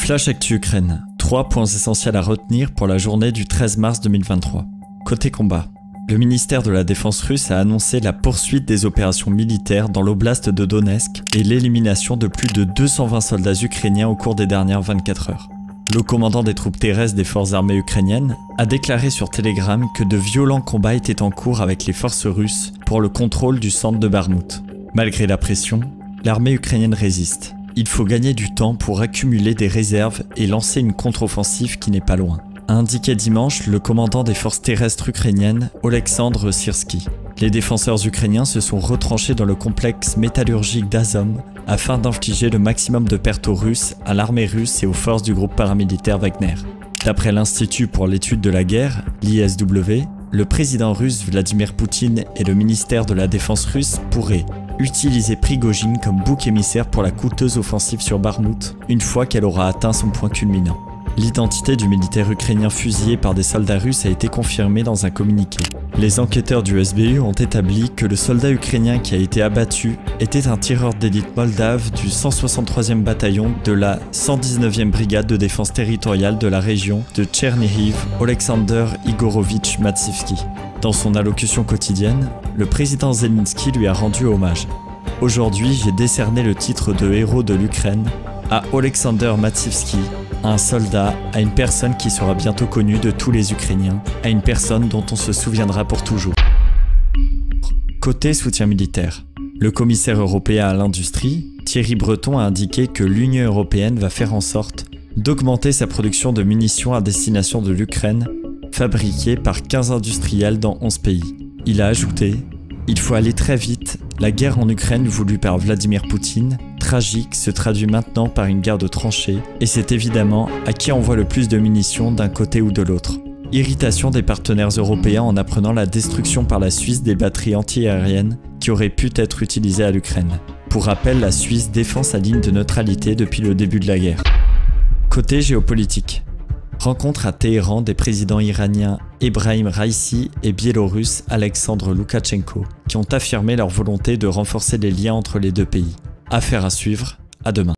Flash Actu Ukraine. 3 points essentiels à retenir pour la journée du 13 mars 2023. Côté combat. Le ministère de la Défense russe a annoncé la poursuite des opérations militaires dans l'oblast de Donetsk et l'élimination de plus de 220 soldats ukrainiens au cours des dernières 24 heures. Le commandant des troupes terrestres des forces armées ukrainiennes a déclaré sur Telegram que de violents combats étaient en cours avec les forces russes pour le contrôle du centre de Bakhmout. Malgré la pression, l'armée ukrainienne résiste. Il faut gagner du temps pour accumuler des réserves et lancer une contre-offensive qui n'est pas loin, a indiqué dimanche le commandant des forces terrestres ukrainiennes, Oleksandr Syrsky. Les défenseurs ukrainiens se sont retranchés dans le complexe métallurgique d'Azov afin d'infliger le maximum de pertes aux Russes, à l'armée russe et aux forces du groupe paramilitaire Wagner. D'après l'Institut pour l'étude de la guerre, l'ISW, le président russe Vladimir Poutine et le ministère de la Défense russe pourraient utiliser Prigojine comme bouc émissaire pour la coûteuse offensive sur Bakhmout, une fois qu'elle aura atteint son point culminant. L'identité du militaire ukrainien fusillé par des soldats russes a été confirmée dans un communiqué. Les enquêteurs du SBU ont établi que le soldat ukrainien qui a été abattu était un tireur d'élite moldave du 163e bataillon de la 119e brigade de défense territoriale de la région de Tchernihiv, Alexander Igorovitch Matsivsky. Dans son allocution quotidienne, le président Zelensky lui a rendu hommage. « Aujourd'hui, j'ai décerné le titre de héros de l'Ukraine à Alexander Matsivsky, un soldat, à une personne qui sera bientôt connue de tous les Ukrainiens, à une personne dont on se souviendra pour toujours. » Côté soutien militaire, le commissaire européen à l'industrie, Thierry Breton, a indiqué que l'Union européenne va faire en sorte d'augmenter sa production de munitions à destination de l'Ukraine, fabriquées par 15 industriels dans 11 pays. Il a ajouté « Il faut aller très vite, la guerre en Ukraine voulue par Vladimir Poutine, tragique, se traduit maintenant par une guerre de tranchées, et c'est évidemment à qui envoie le plus de munitions d'un côté ou de l'autre. » Irritation des partenaires européens en apprenant la destruction par la Suisse des batteries anti-aériennes qui auraient pu être utilisées à l'Ukraine. Pour rappel, la Suisse défend sa ligne de neutralité depuis le début de la guerre. Côté géopolitique. Rencontre à Téhéran des présidents iraniens Ebrahim Raïssi et biélorusse Alexandre Loukachenko, qui ont affirmé leur volonté de renforcer les liens entre les deux pays. Affaire à suivre, à demain.